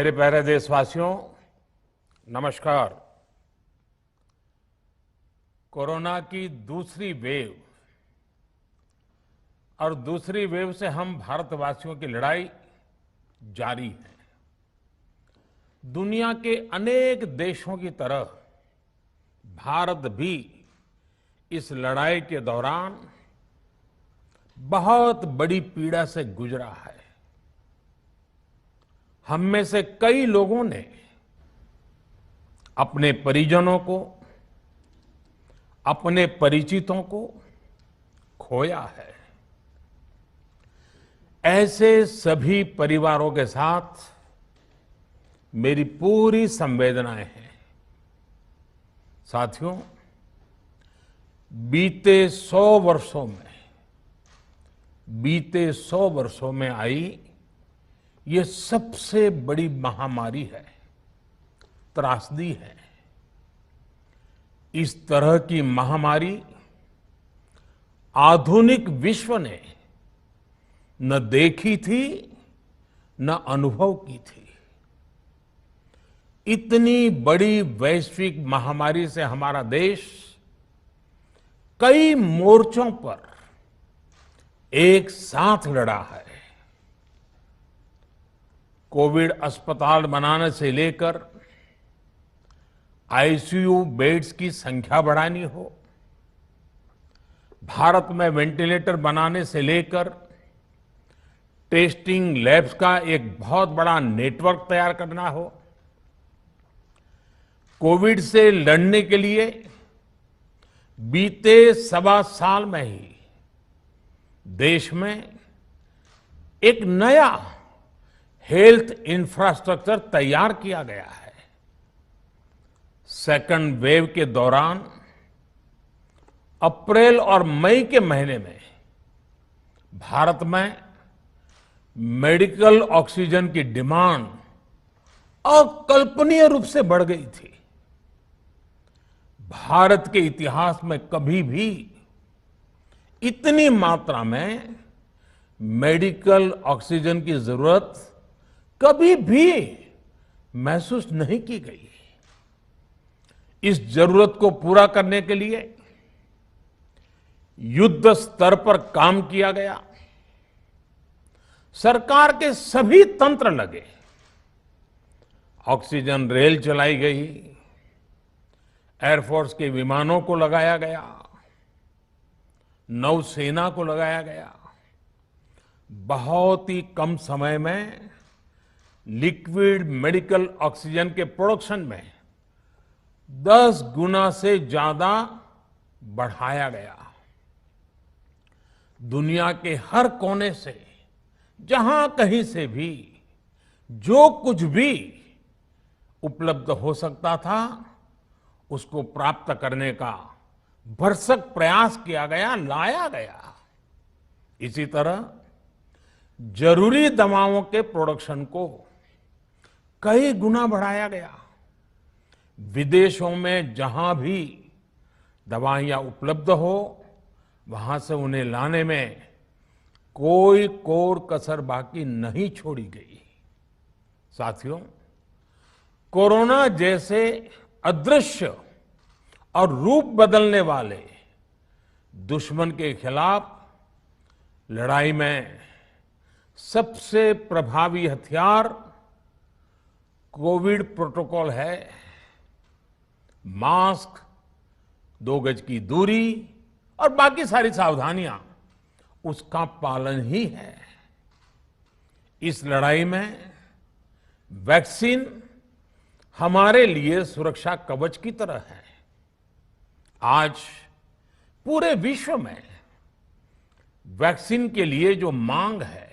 मेरे प्यारे देशवासियों, नमस्कार। कोरोना की दूसरी वेव और दूसरी वेव से हम भारतवासियों की लड़ाई जारी है। दुनिया के अनेक देशों की तरह भारत भी इस लड़ाई के दौरान बहुत बड़ी पीड़ा से गुजरा है। हम में से कई लोगों ने अपने परिजनों को, अपने परिचितों को खोया है। ऐसे सभी परिवारों के साथ मेरी पूरी संवेदनाएं हैं। साथियों, बीते 100 वर्षों में आई ये सबसे बड़ी महामारी है, त्रासदी है। इस तरह की महामारी आधुनिक विश्व ने न देखी थी, न अनुभव की थी। इतनी बड़ी वैश्विक महामारी से हमारा देश कई मोर्चों पर एक साथ लड़ा है। कोविड अस्पताल बनाने से लेकर आईसीयू बेड्स की संख्या बढ़ानी हो, भारत में वेंटिलेटर बनाने से लेकर टेस्टिंग लैब्स का एक बहुत बड़ा नेटवर्क तैयार करना हो, कोविड से लड़ने के लिए बीते 1.25 साल में ही देश में एक नया हेल्थ इंफ्रास्ट्रक्चर तैयार किया गया है। सेकंड वेव के दौरान अप्रैल और मई के महीने में भारत में मेडिकल ऑक्सीजन की डिमांड अकल्पनीय रूप से बढ़ गई थी। भारत के इतिहास में कभी भी इतनी मात्रा में मेडिकल ऑक्सीजन की जरूरत कभी भी महसूस नहीं की गई। इस जरूरत को पूरा करने के लिए युद्ध स्तर पर काम किया गया। सरकार के सभी तंत्र लगे। ऑक्सीजन रेल चलाई गई, एयरफोर्स के विमानों को लगाया गया, नौसेना को लगाया गया। बहुत ही कम समय में लिक्विड मेडिकल ऑक्सीजन के प्रोडक्शन में 10 गुना से ज्यादा बढ़ाया गया। दुनिया के हर कोने से, जहां कहीं से भी जो कुछ भी उपलब्ध हो सकता था, उसको प्राप्त करने का भरसक प्रयास किया गया, लाया गया। इसी तरह जरूरी दवाओं के प्रोडक्शन को कई गुना बढ़ाया गया। विदेशों में जहां भी दवाइयां उपलब्ध हो, वहां से उन्हें लाने में कोई कोर कसर बाकी नहीं छोड़ी गई। साथियों, कोरोना जैसे अदृश्य और रूप बदलने वाले दुश्मन के खिलाफ लड़ाई में सबसे प्रभावी हथियार कोविड प्रोटोकॉल है। मास्क, 2 गज की दूरी और बाकी सारी सावधानियां, उसका पालन ही है। इस लड़ाई में वैक्सीन हमारे लिए सुरक्षा कवच की तरह है। आज पूरे विश्व में वैक्सीन के लिए जो मांग है,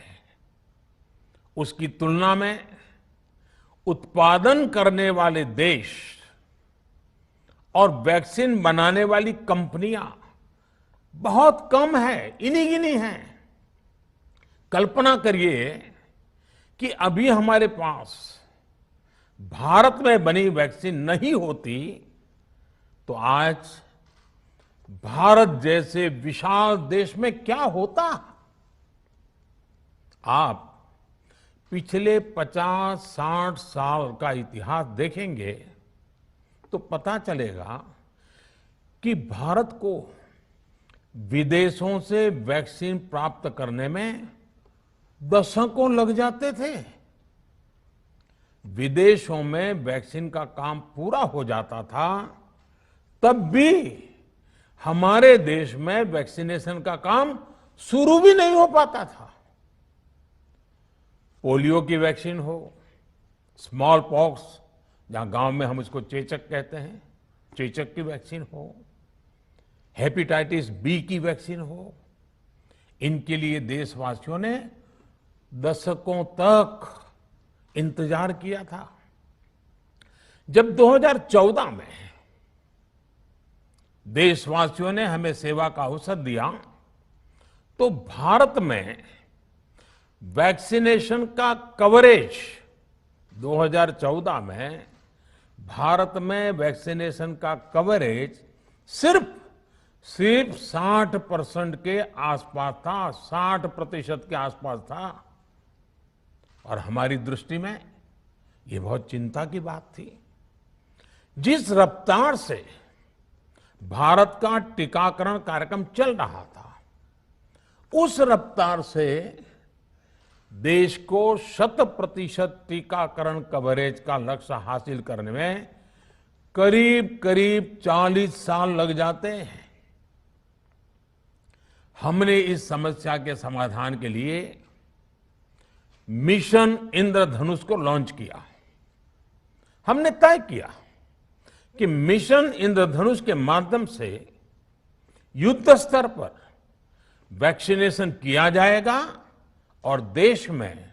उसकी तुलना में उत्पादन करने वाले देश और वैक्सीन बनाने वाली कंपनियां बहुत कम है, इन्हीं गिनी हैं। कल्पना करिए कि अभी हमारे पास भारत में बनी वैक्सीन नहीं होती तो आज भारत जैसे विशाल देश में क्या होता। आप पिछले 50-60 साल का इतिहास देखेंगे तो पता चलेगा कि भारत को विदेशों से वैक्सीन प्राप्त करने में दशकों लग जाते थे। विदेशों में वैक्सीन का काम पूरा हो जाता था, तब भी हमारे देश में वैक्सीनेशन का काम शुरू भी नहीं हो पाता था। पोलियो की वैक्सीन हो, स्मॉल पॉक्स, जहां गांव में हम उसको चेचक कहते हैं, चेचक की वैक्सीन हो, हेपेटाइटिस बी की वैक्सीन हो, इनके लिए देशवासियों ने दशकों तक इंतजार किया था। जब 2014 में देशवासियों ने हमें सेवा का अवसर दिया, तो भारत में वैक्सीनेशन का कवरेज 2014 में भारत में वैक्सीनेशन का कवरेज सिर्फ 60% के आसपास था, 60% के आसपास था। और हमारी दृष्टि में ये बहुत चिंता की बात थी। जिस रफ्तार से भारत का टीकाकरण कार्यक्रम चल रहा था, उस रफ्तार से देश को 100% टीकाकरण कवरेज का लक्ष्य हासिल करने में करीब करीब 40 साल लग जाते हैं। हमने इस समस्या के समाधान के लिए मिशन इंद्रधनुष को लॉन्च किया। हमने तय किया कि मिशन इंद्रधनुष के माध्यम से युद्ध स्तर पर वैक्सीनेशन किया जाएगा और देश में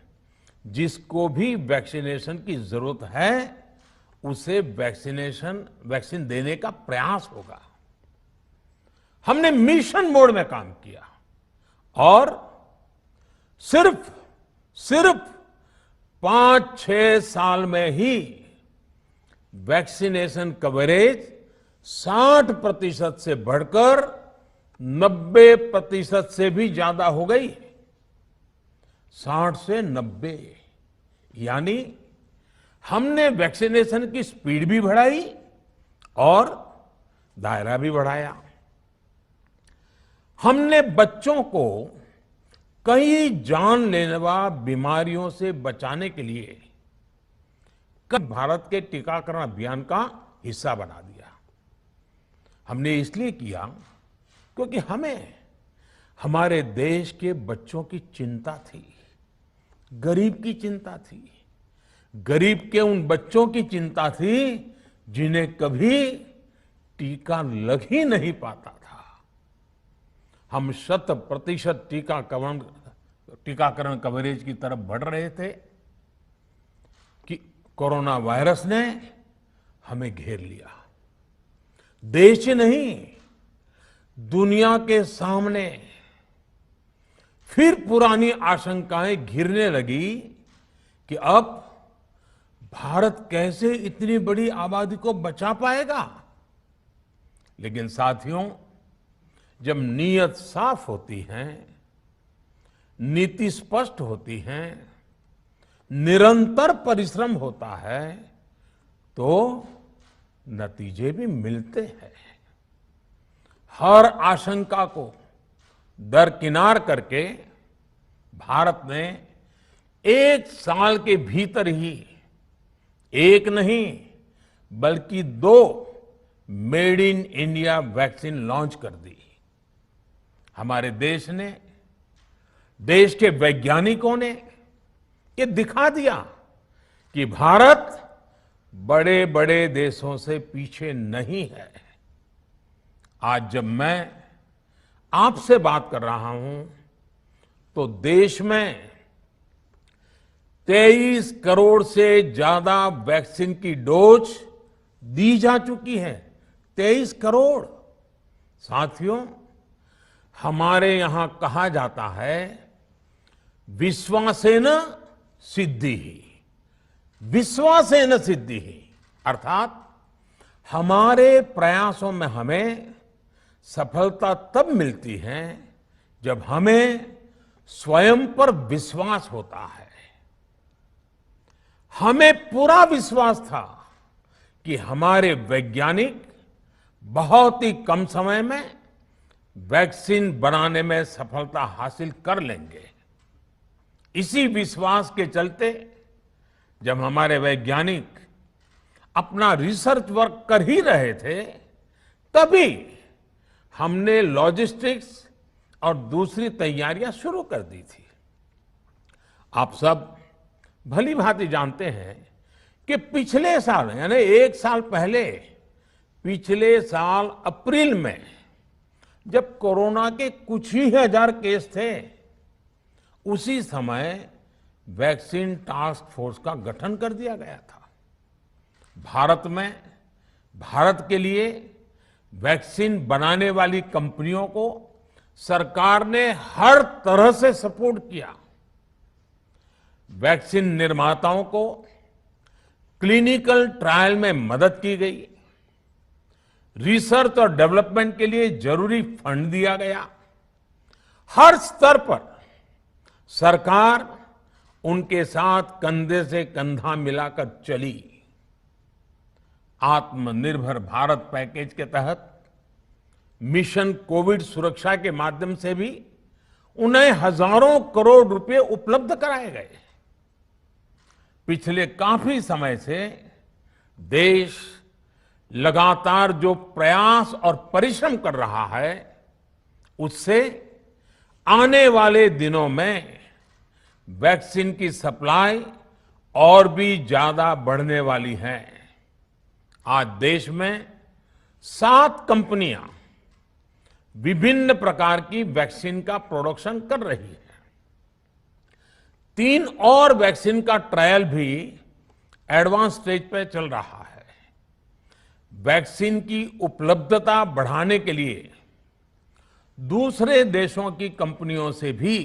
जिसको भी वैक्सीनेशन की जरूरत है उसे वैक्सीन देने का प्रयास होगा। हमने मिशन मोड में काम किया और सिर्फ 5-6 साल में ही वैक्सीनेशन कवरेज 60% से बढ़कर 90% से भी ज्यादा हो गई। 60 से 90, यानी हमने वैक्सीनेशन की स्पीड भी बढ़ाई और दायरा भी बढ़ाया। हमने बच्चों को कई जानलेवा बीमारियों से बचाने के लिए भारत के टीकाकरण अभियान का हिस्सा बना दिया। हमने इसलिए किया क्योंकि हमें हमारे देश के बच्चों की चिंता थी, गरीब की चिंता थी, गरीब के उन बच्चों की चिंता थी जिन्हें कभी टीका लग ही नहीं पाता था। हम 100% टीकाकरण कवरेज की तरफ बढ़ रहे थे कि कोरोना वायरस ने हमें घेर लिया। देश ही नहीं, दुनिया के सामने फिर पुरानी आशंकाएं घिरने लगी कि अब भारत कैसे इतनी बड़ी आबादी को बचा पाएगा। लेकिन साथियों, जब नीयत साफ होती है, नीति स्पष्ट होती है, निरंतर परिश्रम होता है, तो नतीजे भी मिलते हैं। हर आशंका को दरकिनार करके भारत ने 1 साल के भीतर ही एक नहीं बल्कि 2 made in India vaccine launch कर दी। हमारे देश ने, देश के वैज्ञानिकों ने ये दिखा दिया कि भारत बड़े बड़े देशों से पीछे नहीं है। आज जब मैं आपसे बात कर रहा हूं तो देश में 23 करोड़ से ज्यादा वैक्सीन की डोज दी जा चुकी है। 23 करोड़। साथियों, हमारे यहां कहा जाता है विश्वासेन सिद्धिः, विश्वासेन सिद्धिः, अर्थात हमारे प्रयासों में हमें सफलता तब मिलती है जब हमें स्वयं पर विश्वास होता है। हमें पूरा विश्वास था कि हमारे वैज्ञानिक बहुत ही कम समय में वैक्सीन बनाने में सफलता हासिल कर लेंगे। इसी विश्वास के चलते जब हमारे वैज्ञानिक अपना रिसर्च वर्क कर ही रहे थे, तभी हमने लॉजिस्टिक्स और दूसरी तैयारियां शुरू कर दी थी। आप सब भली भांति जानते हैं कि पिछले साल यानी एक साल पहले, पिछले साल अप्रैल में जब कोरोना के कुछ ही हजार केस थे, उसी समय वैक्सीन टास्क फोर्स का गठन कर दिया गया था। भारत के लिए वैक्सीन बनाने वाली कंपनियों को सरकार ने हर तरह से सपोर्ट किया। वैक्सीन निर्माताओं को क्लिनिकल ट्रायल में मदद की गई, रिसर्च और डेवलपमेंट के लिए जरूरी फंड दिया गया। हर स्तर पर सरकार उनके साथ कंधे से कंधा मिलाकर चली। आत्मनिर्भर भारत पैकेज के तहत मिशन कोविड सुरक्षा के माध्यम से भी उन्हें हजारों करोड़ रुपए उपलब्ध कराए गए। पिछले काफी समय से देश लगातार जो प्रयास और परिश्रम कर रहा है, उससे आने वाले दिनों में वैक्सीन की सप्लाई और भी ज्यादा बढ़ने वाली है। आज देश में 7 कंपनियां विभिन्न प्रकार की वैक्सीन का प्रोडक्शन कर रही है। 3 और वैक्सीन का ट्रायल भी एडवांस स्टेज पे चल रहा है। वैक्सीन की उपलब्धता बढ़ाने के लिए दूसरे देशों की कंपनियों से भी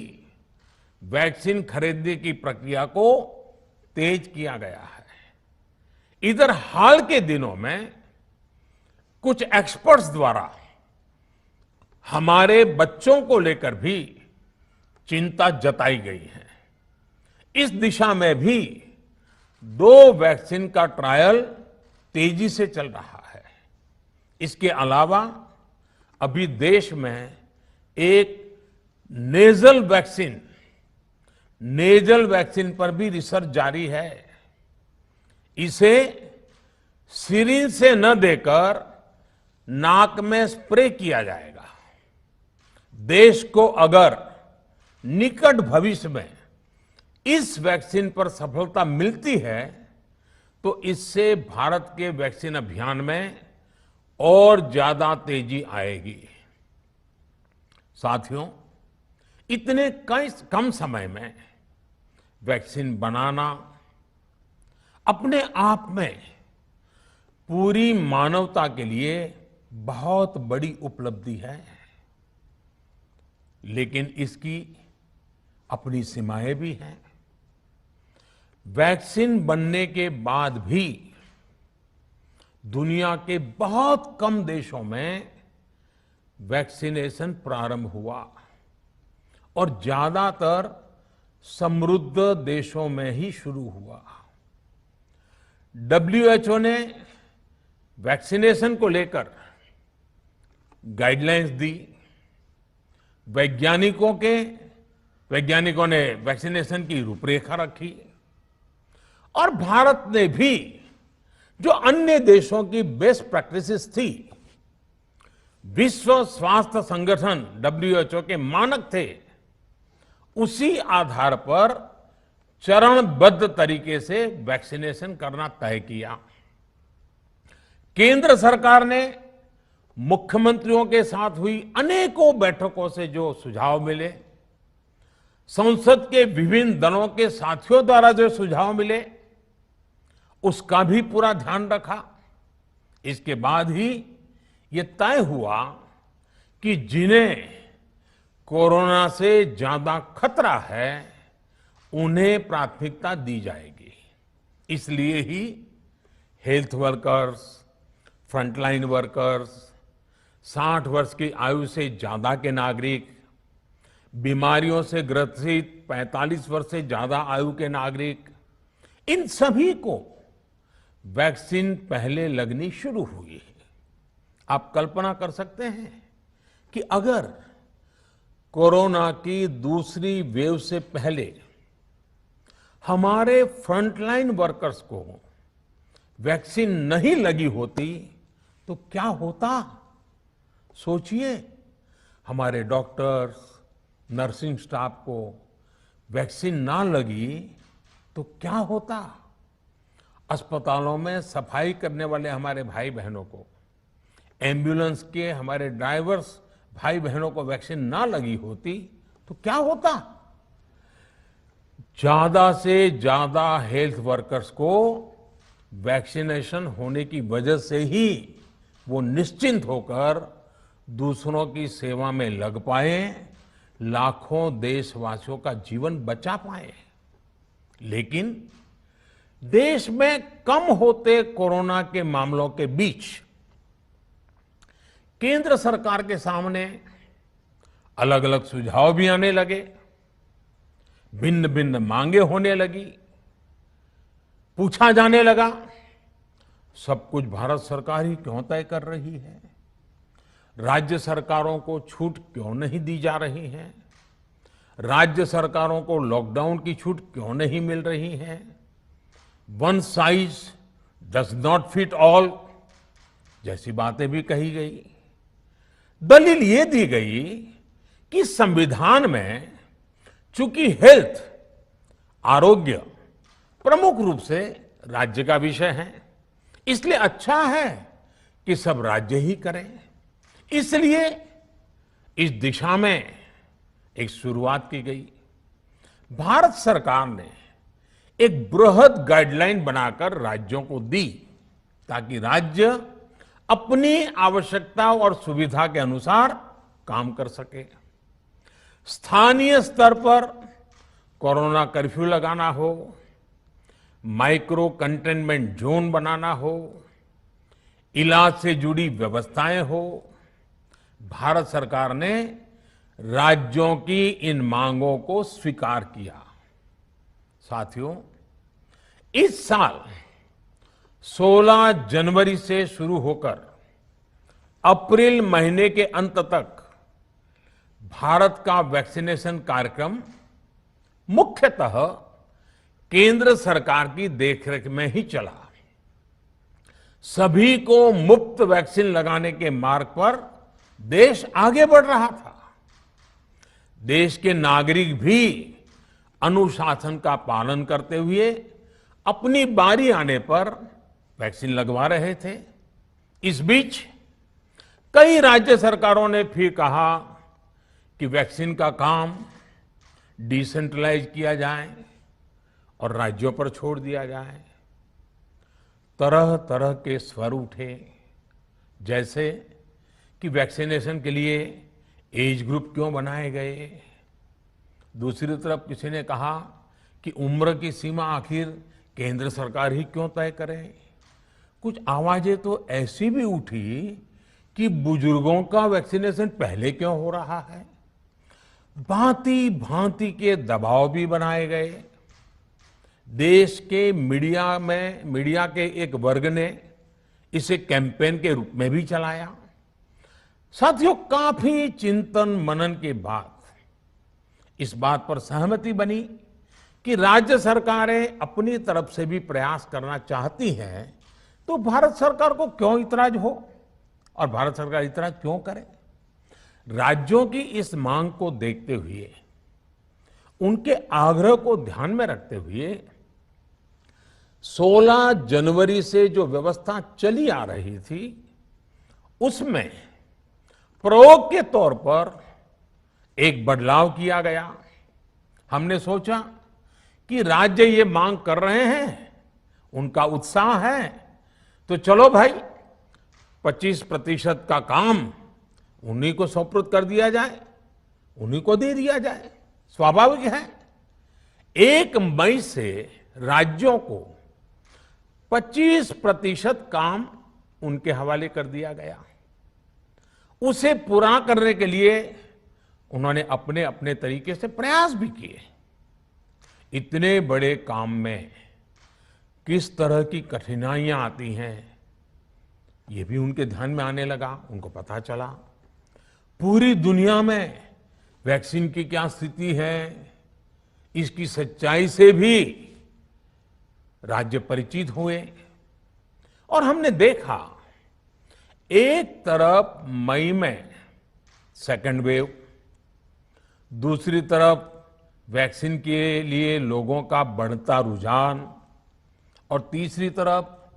वैक्सीन खरीदने की प्रक्रिया को तेज किया गया है। इधर हाल के दिनों में कुछ एक्सपर्ट्स द्वारा हमारे बच्चों को लेकर भी चिंता जताई गई है। इस दिशा में भी 2 वैक्सीन का ट्रायल तेजी से चल रहा है। इसके अलावा अभी देश में एक नेजल वैक्सीन पर भी रिसर्च जारी है। इसे सिरिंज से न देकर नाक में स्प्रे किया जाएगा। देश को अगर निकट भविष्य में इस वैक्सीन पर सफलता मिलती है, तो इससे भारत के वैक्सीन अभियान में और ज्यादा तेजी आएगी। साथियों, इतने कम समय में वैक्सीन बनाना अपने आप में पूरी मानवता के लिए बहुत बड़ी उपलब्धि है, लेकिन इसकी अपनी सीमाएं भी हैं। वैक्सीन बनने के बाद भी दुनिया के बहुत कम देशों में वैक्सीनेशन प्रारंभ हुआ और ज्यादातर समृद्ध देशों में ही शुरू हुआ। WHO ने वैक्सीनेशन को लेकर गाइडलाइंस दी। वैज्ञानिकों ने वैक्सीनेशन की रूपरेखा रखी और भारत ने भी जो अन्य देशों की बेस्ट प्रैक्टिसेस थी, विश्व स्वास्थ्य संगठन WHO के मानक थे, उसी आधार पर चरणबद्ध तरीके से वैक्सीनेशन करना तय किया। केंद्र सरकार ने मुख्यमंत्रियों के साथ हुई अनेकों बैठकों से जो सुझाव मिले, संसद के विभिन्न दलों के साथियों द्वारा जो सुझाव मिले, उसका भी पूरा ध्यान रखा। इसके बाद ही ये तय हुआ कि जिन्हें कोरोना से ज्यादा खतरा है, उन्हें प्राथमिकता दी जाएगी। इसलिए ही हेल्थ वर्कर्स, फ्रंटलाइन वर्कर्स, 60 वर्ष की आयु से ज्यादा के नागरिक, बीमारियों से ग्रसित 45 वर्ष से ज्यादा आयु के नागरिक, इन सभी को वैक्सीन पहले लगनी शुरू हुई है। आप कल्पना कर सकते हैं कि अगर कोरोना की दूसरी वेव से पहले हमारे फ्रंटलाइन वर्कर्स को वैक्सीन नहीं लगी होती तो क्या होता? सोचिए, हमारे डॉक्टर्स, नर्सिंग स्टाफ को वैक्सीन ना लगी तो क्या होता? अस्पतालों में सफाई करने वाले हमारे भाई बहनों को, एम्बुलेंस के हमारे ड्राइवर्स भाई बहनों को वैक्सीन ना लगी होती तो क्या होता? ज्यादा से ज्यादा हेल्थ वर्कर्स को वैक्सीनेशन होने की वजह से ही वो निश्चिंत होकर दूसरों की सेवा में लग पाए, लाखों देशवासियों का जीवन बचा पाए। लेकिन देश में कम होते कोरोना के मामलों के बीच केंद्र सरकार के सामने अलग अलग सुझाव भी आने लगे, भिन्न भिन्न मांगे होने लगी, पूछा जाने लगा, सब कुछ भारत सरकार ही क्यों तय कर रही है? राज्य सरकारों को छूट क्यों नहीं दी जा रही है? राज्य सरकारों को लॉकडाउन की छूट क्यों नहीं मिल रही है? One size does not fit all जैसी बातें भी कही गई। दलील ये दी गई कि संविधान में चूंकि हेल्थ, आरोग्य प्रमुख रूप से राज्य का विषय है, इसलिए अच्छा है कि सब राज्य ही करें। इसलिए इस दिशा में एक शुरुआत की गई। भारत सरकार ने एक बृहद गाइडलाइन बनाकर राज्यों को दी ताकि राज्य अपनी आवश्यकता और सुविधा के अनुसार काम कर सके। स्थानीय स्तर पर कोरोना कर्फ्यू लगाना हो, माइक्रो कंटेनमेंट जोन बनाना हो, इलाज से जुड़ी व्यवस्थाएं हो, भारत सरकार ने राज्यों की इन मांगों को स्वीकार किया। साथियों, इस साल 16 जनवरी से शुरू होकर अप्रैल महीने के अंत तक भारत का वैक्सीनेशन कार्यक्रम मुख्यतः केंद्र सरकार की देखरेख में ही चला। सभी को मुफ्त वैक्सीन लगाने के मार्ग पर देश आगे बढ़ रहा था। देश के नागरिक भी अनुशासन का पालन करते हुए अपनी बारी आने पर वैक्सीन लगवा रहे थे। इस बीच कई राज्य सरकारों ने फिर कहा कि वैक्सीन का काम डिसेंट्रलाइज किया जाए और राज्यों पर छोड़ दिया जाए। तरह तरह के स्वर उठे, जैसे कि वैक्सीनेशन के लिए एज ग्रुप क्यों बनाए गए। दूसरी तरफ किसी ने कहा कि उम्र की सीमा आखिर केंद्र सरकार ही क्यों तय करे। कुछ आवाजें तो ऐसी भी उठी कि बुजुर्गों का वैक्सीनेशन पहले क्यों हो रहा है। भांति भांति के दबाव भी बनाए गए। देश के मीडिया के एक वर्ग ने इसे कैंपेन के रूप में भी चलाया। साथियों, काफी चिंतन मनन के बाद इस बात पर सहमति बनी कि राज्य सरकारें अपनी तरफ से भी प्रयास करना चाहती हैं, तो भारत सरकार को क्यों इतराज हो और भारत सरकार इतराज क्यों करे। राज्यों की इस मांग को देखते हुए, उनके आग्रह को ध्यान में रखते हुए 16 जनवरी से जो व्यवस्था चली आ रही थी, उसमें प्रयोग के तौर पर एक बदलाव किया गया। हमने सोचा कि राज्य ये मांग कर रहे हैं, उनका उत्साह है, तो चलो भाई 25% का काम उन्हीं को सुपुर्द कर दिया जाए, उन्हीं को दे दिया जाए। स्वाभाविक है 1 मई से राज्यों को 25% काम उनके हवाले कर दिया गया। उसे पूरा करने के लिए उन्होंने अपने अपने तरीके से प्रयास भी किए। इतने बड़े काम में किस तरह की कठिनाइयां आती हैं, ये भी उनके ध्यान में आने लगा। उनको पता चला पूरी दुनिया में वैक्सीन की क्या स्थिति है, इसकी सच्चाई से भी राज्य परिचित हुए। और हमने देखा एक तरफ मई में सेकेंड वेव, दूसरी तरफ वैक्सीन के लिए लोगों का बढ़ता रुझान, और तीसरी तरफ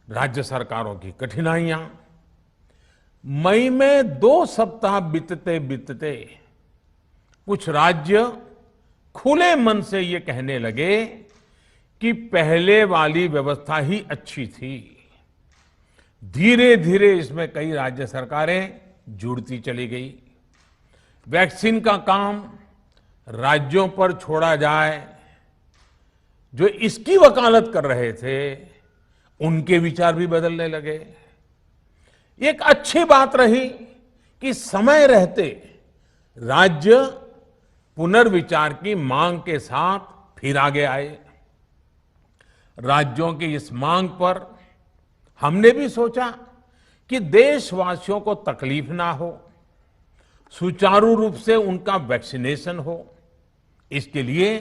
राज्य सरकारों की कठिनाइयां। मई में 2 सप्ताह बीतते बीतते कुछ राज्य खुले मन से ये कहने लगे कि पहले वाली व्यवस्था ही अच्छी थी। धीरे धीरे इसमें कई राज्य सरकारें जुड़ती चली गई। वैक्सीन का काम राज्यों पर छोड़ा जाए, जो इसकी वकालत कर रहे थे उनके विचार भी बदलने लगे। एक अच्छी बात रही कि समय रहते राज्य पुनर्विचार की मांग के साथ फिर आगे आए। राज्यों की इस मांग पर हमने भी सोचा कि देशवासियों को तकलीफ ना हो, सुचारू रूप से उनका वैक्सीनेशन हो। इसके लिए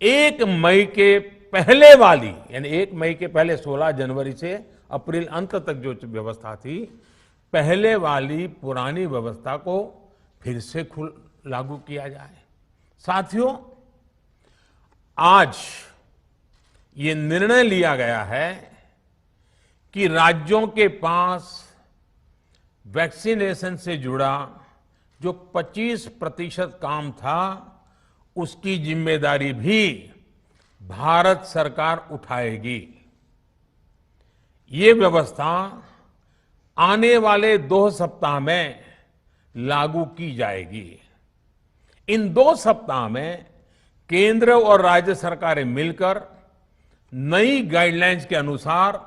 1 मई के पहले वाली, यानी 1 मई के पहले 16 जनवरी से अप्रैल अंत तक जो व्यवस्था थी, पहले वाली पुरानी व्यवस्था को फिर से लागू किया जाए। साथियों, आज ये निर्णय लिया गया है कि राज्यों के पास वैक्सीनेशन से जुड़ा जो 25% काम था, उसकी जिम्मेदारी भी भारत सरकार उठाएगी। ये व्यवस्था आने वाले 2 सप्ताह में लागू की जाएगी। इन 2 सप्ताह में केंद्र और राज्य सरकारें मिलकर नई गाइडलाइंस के अनुसार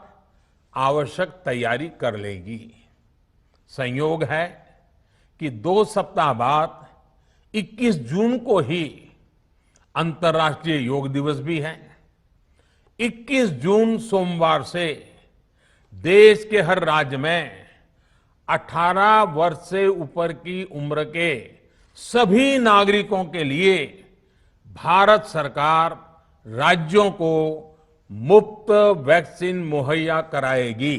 आवश्यक तैयारी कर लेगी। संयोग है कि 2 सप्ताह बाद 21 जून को ही अंतर्राष्ट्रीय योग दिवस भी है। 21 जून सोमवार से देश के हर राज्य में 18 वर्ष से ऊपर की उम्र के सभी नागरिकों के लिए भारत सरकार राज्यों को मुफ्त वैक्सीन मुहैया कराएगी।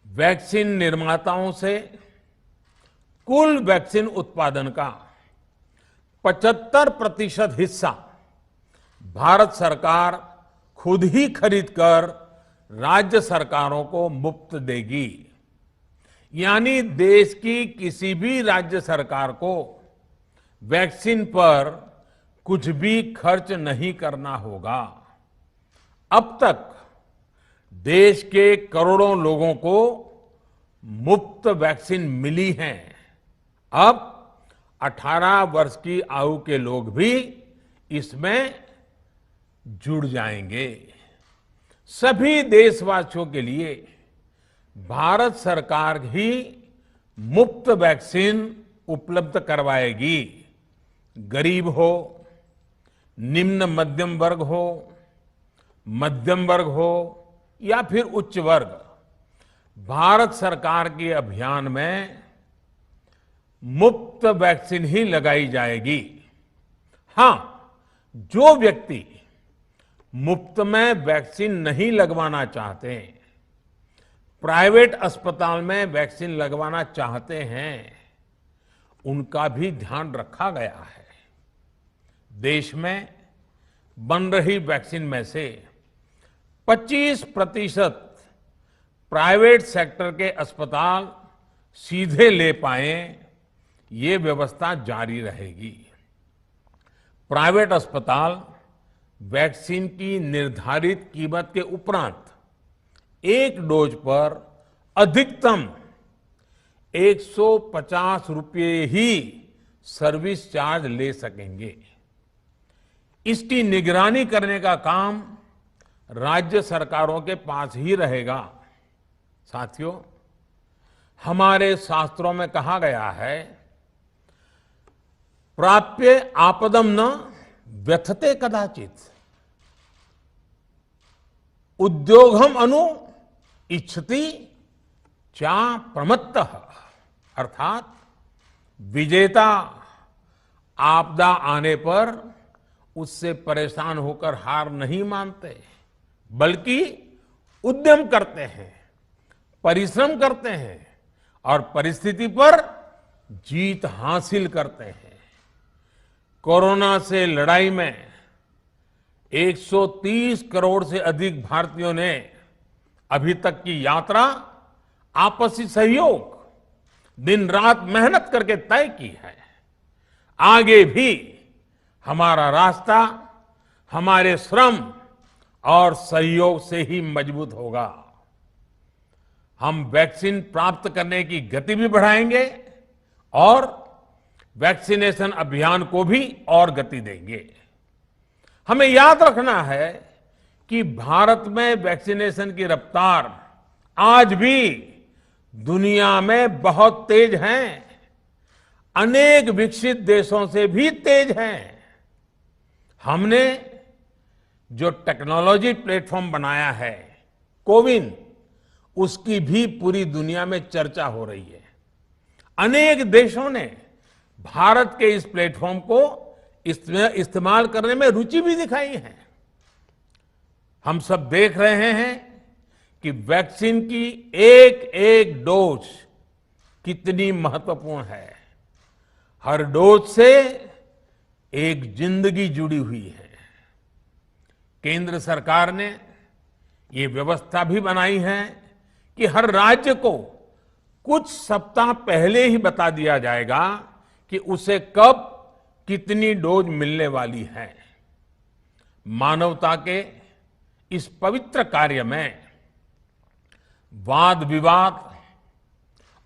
वैक्सीन निर्माताओं से कुल वैक्सीन उत्पादन का 75% हिस्सा भारत सरकार खुद ही खरीदकर राज्य सरकारों को मुफ्त देगी। यानी देश की किसी भी राज्य सरकार को वैक्सीन पर कुछ भी खर्च नहीं करना होगा। अब तक देश के करोड़ों लोगों को मुफ्त वैक्सीन मिली है। अब 18 वर्ष की आयु के लोग भी इसमें जुड़ जाएंगे। सभी देशवासियों के लिए भारत सरकार ही मुफ्त वैक्सीन उपलब्ध करवाएगी। गरीब हो, निम्न मध्यम वर्ग हो, मध्यम वर्ग हो या फिर उच्च वर्ग, भारत सरकार के अभियान में मुफ्त वैक्सीन ही लगाई जाएगी। हां, जो व्यक्ति मुफ्त में वैक्सीन नहीं लगवाना चाहते, प्राइवेट अस्पताल में वैक्सीन लगवाना चाहते हैं, उनका भी ध्यान रखा गया है। देश में बन रही वैक्सीन में से 25% प्राइवेट सेक्टर के अस्पताल सीधे ले पाए, ये व्यवस्था जारी रहेगी। प्राइवेट अस्पताल वैक्सीन की निर्धारित कीमत के उपरांत एक डोज पर अधिकतम 150 रुपये ही सर्विस चार्ज ले सकेंगे। इसकी निगरानी करने का काम राज्य सरकारों के पास ही रहेगा। साथियों, हमारे शास्त्रों में कहा गया है, प्राप्य आपदम न व्यथते कदाचित। उद्योगम अनु इच्छति चा प्रमत्तः, अर्थात विजेता आपदा आने पर उससे परेशान होकर हार नहीं मानते, बल्कि उद्यम करते हैं, परिश्रम करते हैं और परिस्थिति पर जीत हासिल करते हैं। कोरोना से लड़ाई में 130 करोड़ से अधिक भारतीयों ने अभी तक की यात्रा आपसी सहयोग, दिन रात मेहनत करके तय की है। आगे भी हमारा रास्ता हमारे श्रम और सहयोग से ही मजबूत होगा। हम वैक्सीन प्राप्त करने की गति भी बढ़ाएंगे और वैक्सीनेशन अभियान को भी और गति देंगे। हमें याद रखना है कि भारत में वैक्सीनेशन की रफ्तार आज भी दुनिया में बहुत तेज है, अनेक विकसित देशों से भी तेज है। हमने जो टेक्नोलॉजी प्लेटफॉर्म बनाया है कोविन, उसकी भी पूरी दुनिया में चर्चा हो रही है। अनेक देशों ने भारत के इस प्लेटफॉर्म को इस्तेमाल करने में रुचि भी दिखाई है। हम सब देख रहे हैं कि वैक्सीन की एक एक डोज कितनी महत्वपूर्ण है। हर डोज से एक जिंदगी जुड़ी हुई है। केंद्र सरकार ने ये व्यवस्था भी बनाई है कि हर राज्य को कुछ सप्ताह पहले ही बता दिया जाएगा कि उसे कब कितनी डोज मिलने वाली है। मानवता के इस पवित्र कार्य में वाद विवाद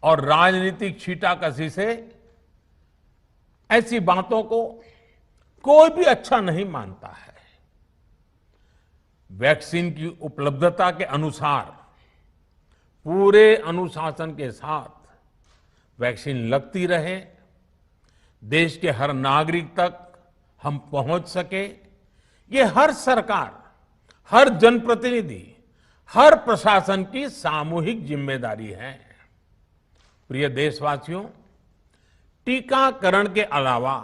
और राजनीतिक छींटाकशी से ऐसी बातों को कोई भी अच्छा नहीं मानता है। वैक्सीन की उपलब्धता के अनुसार पूरे अनुशासन के साथ वैक्सीन लगती रहे, देश के हर नागरिक तक हम पहुंच सके, ये हर सरकार, हर जनप्रतिनिधि, हर प्रशासन की सामूहिक जिम्मेदारी है। प्रिय देशवासियों, टीकाकरण के अलावा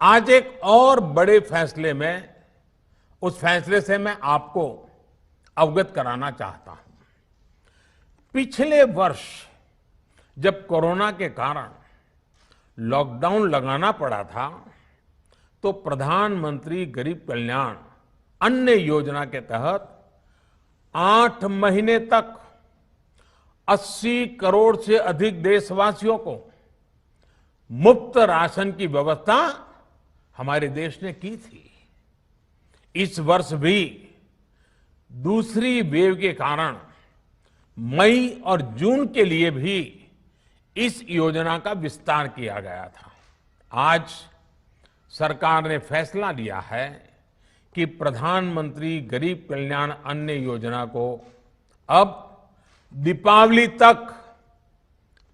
आज एक और बड़े फैसले में, उस फैसले से मैं आपको अवगत कराना चाहता हूं। पिछले वर्ष जब कोरोना के कारण लॉकडाउन लगाना पड़ा था, तो प्रधानमंत्री गरीब कल्याण अन्न योजना के तहत 8 महीने तक 80 करोड़ से अधिक देशवासियों को मुफ्त राशन की व्यवस्था हमारे देश ने की थी। इस वर्ष भी दूसरी वेव के कारण मई और जून के लिए भी इस योजना का विस्तार किया गया था। आज सरकार ने फैसला लिया है कि प्रधानमंत्री गरीब कल्याण अन्न योजना को अब दीपावली तक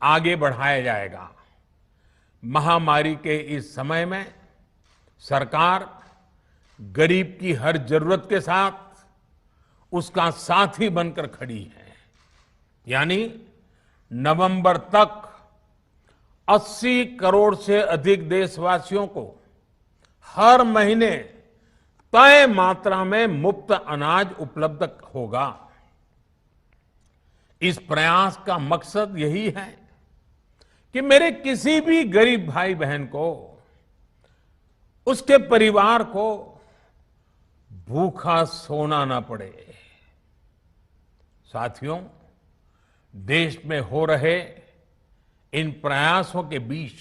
आगे बढ़ाया जाएगा। महामारी के इस समय में सरकार गरीब की हर जरूरत के साथ उसका साथी बनकर खड़ी है। यानी नवंबर तक 80 करोड़ से अधिक देशवासियों को हर महीने तय मात्रा में मुफ्त अनाज उपलब्ध होगा। इस प्रयास का मकसद यही है कि मेरे किसी भी गरीब भाई बहन को, उसके परिवार को भूखा सोना ना पड़े। साथियों, देश में हो रहे इन प्रयासों के बीच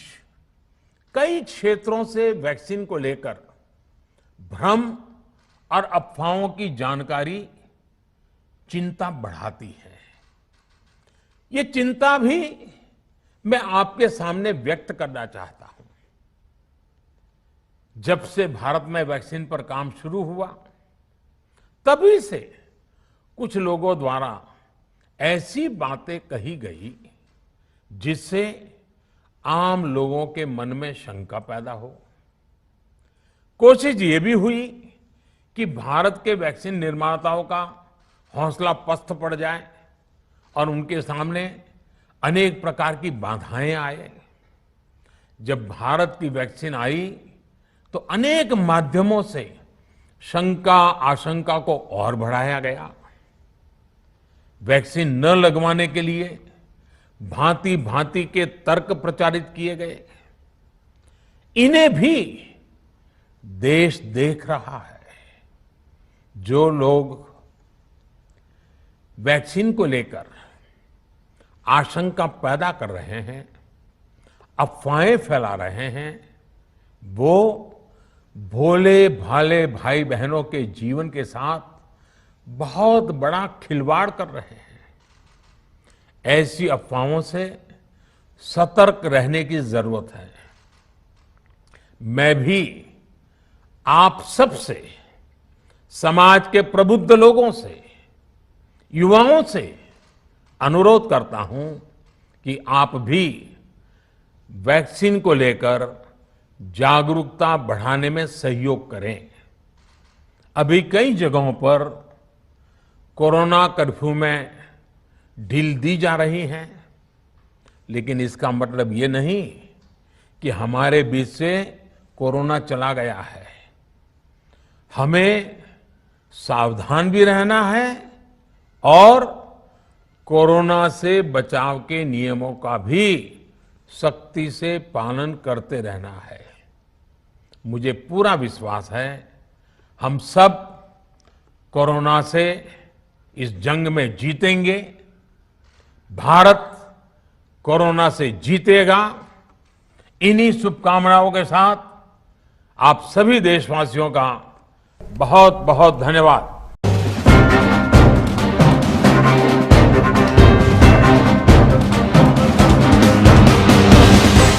कई क्षेत्रों से वैक्सीन को लेकर भ्रम और अफवाहों की जानकारी चिंता बढ़ाती है। ये चिंता भी मैं आपके सामने व्यक्त करना चाहता हूं। जब से भारत में वैक्सीन पर काम शुरू हुआ, तभी से कुछ लोगों द्वारा ऐसी बातें कही गई जिससे आम लोगों के मन में शंका पैदा हो। कोशिश ये भी हुई कि भारत के वैक्सीन निर्माताओं का हौसला पस्त पड़ जाए और उनके सामने अनेक प्रकार की बाधाएं आए। जब भारत की वैक्सीन आई तो अनेक माध्यमों से शंका आशंका को और बढ़ाया गया। वैक्सीन न लगवाने के लिए भांति भांति के तर्क प्रचारित किए गए। इन्हें भी देश देख रहा है। जो लोग वैक्सीन को लेकर आशंका पैदा कर रहे हैं, अफवाहें फैला रहे हैं, वो भोले भाले भाई बहनों के जीवन के साथ बहुत बड़ा खिलवाड़ कर रहे हैं। ऐसी अफवाहों से सतर्क रहने की जरूरत है। मैं भी आप सबसे, समाज के प्रबुद्ध लोगों से, युवाओं से अनुरोध करता हूं कि आप भी वैक्सीन को लेकर जागरूकता बढ़ाने में सहयोग करें। अभी कई जगहों पर कोरोना कर्फ्यू में ढील दी जा रही है, लेकिन इसका मतलब ये नहीं कि हमारे बीच से कोरोना चला गया है। हमें सावधान भी रहना है और कोरोना से बचाव के नियमों का भी सख्ती से पालन करते रहना है। मुझे पूरा विश्वास है हम सब कोरोना से इस जंग में जीतेंगे। भारत कोरोना से जीतेगा। इन्हीं शुभकामनाओं के साथ आप सभी देशवासियों का बहुत बहुत धन्यवाद।